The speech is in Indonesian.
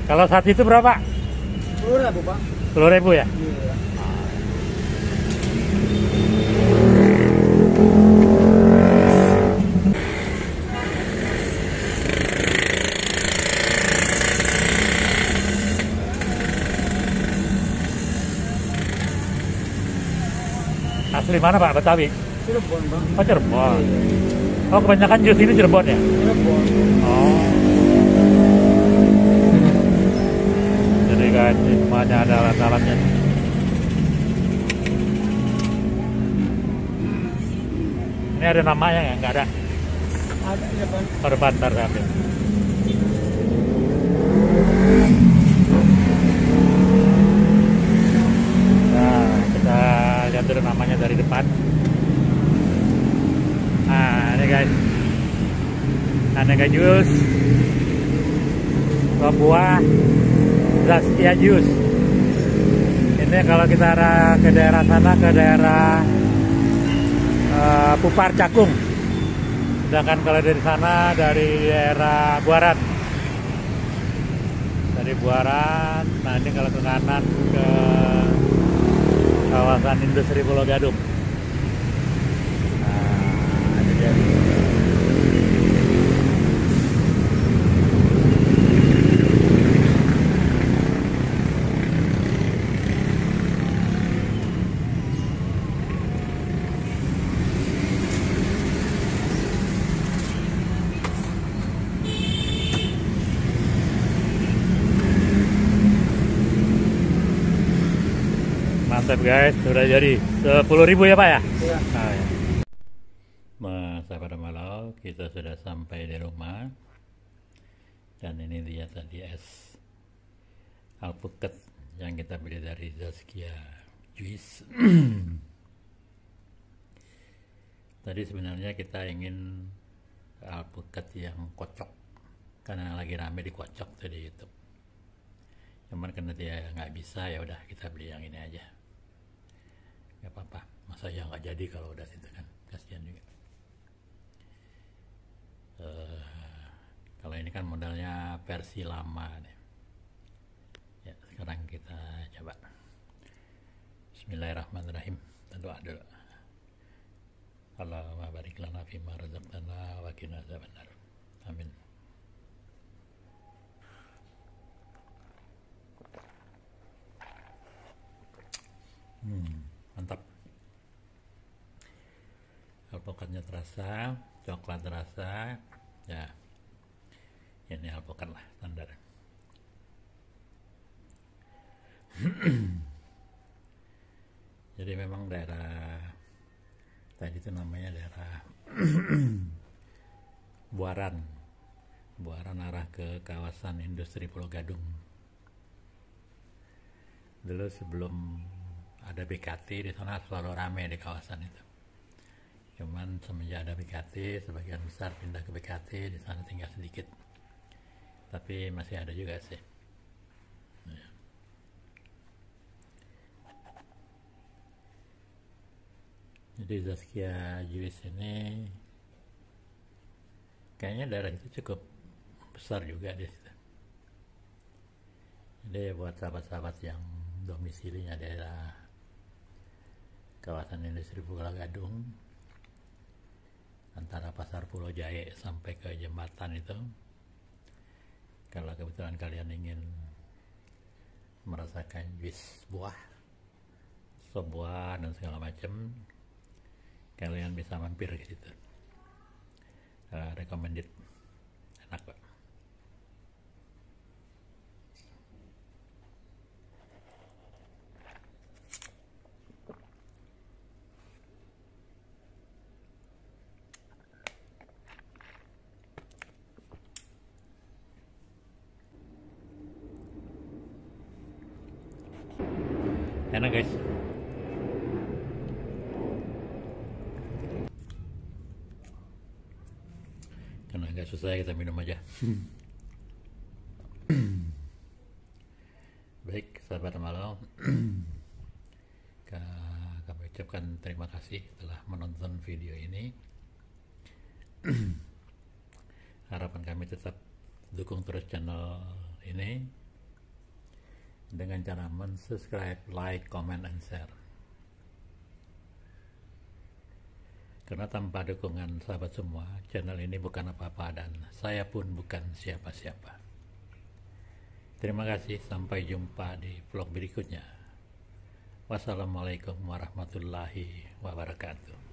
Kalau saat itu berapa? 10.000 Pak. 10.000 ya? Iya. Asli mana Pak? Betawi? Cirebon Bang. Oh Cirebon. Iya. Oh kebanyakan jus ini Cirebon ya? Cirebon. Oh. Jadi guys, ini semuanya ada alat-alatnya. Ini ada namanya ya? Nggak ada? Ada ya Bang. Perbantar tapi. Nah, kita lihat dulu namanya dari depan. Nah, ini guys. Aneka jus. Buah Zaskia Jus. Ini kalau kita arah ke daerah sana, ke daerah Pupar Cakung. Sedangkan kalau dari sana dari daerah Buaran. Dari Buaran, nah ini kalau ke kanan ke kawasan industri Pulau Gadung. Nah, ini dia. Mantap guys, sudah jadi 10.000 ya Pak ya? Iya. Nah, ya. Sahabat Malau, kita sudah sampai di rumah. Dan ini dia tadi es alpukat yang kita beli dari Zaskia Juice. Tadi sebenarnya kita ingin alpukat yang kocok, karena lagi rame dikocok tuh di YouTube. Cuman karena dia nggak bisa, ya udah kita beli yang ini aja. Gak apa-apa, masa ya nggak jadi kalau udah situ kan, kasihan juga. Kalau ini kan modelnya versi lama nih. Ya, sekarang kita coba. Bismillahirrahmanirrahim. Kita doa dulu. Allahumma barik lana fima razaqtana wa qina adzabannar. Amin. Mantap. Alpukatnya terasa, coklat terasa, ya. Ini alpukat lah standar. Jadi memang daerah tadi itu namanya daerah Buaran, Buaran arah ke kawasan industri Pulau Gadung. Dulu sebelum ada BKT di sana selalu ramai di kawasan itu. Cuman semenjak ada BKT, sebagian besar pindah ke BKT, di sana tinggal sedikit. Tapi masih ada juga sih. Ya. Jadi Zaskia Juice ini kayaknya daerah itu cukup besar juga di situ. Jadi buat sahabat-sahabat yang domisilinya daerah kawasan industri Pulau Gadung, antara Pasar Pulau Jaye sampai ke jembatan itu, kalau kebetulan kalian ingin merasakan jus buah, sop buah dan segala macam, kalian bisa mampir ke situ. Recommended, enak Pak. Enak guys. Karena agak susah kita minum aja. Baik sahabat Malau, kami ucapkan terima kasih telah menonton video ini. Harapan kami tetap dukung terus channel ini dengan cara subscribe, like, comment, and share. Karena tanpa dukungan sahabat semua, channel ini bukan apa-apa dan saya pun bukan siapa-siapa. Terima kasih, sampai jumpa di vlog berikutnya. Wassalamualaikum warahmatullahi wabarakatuh.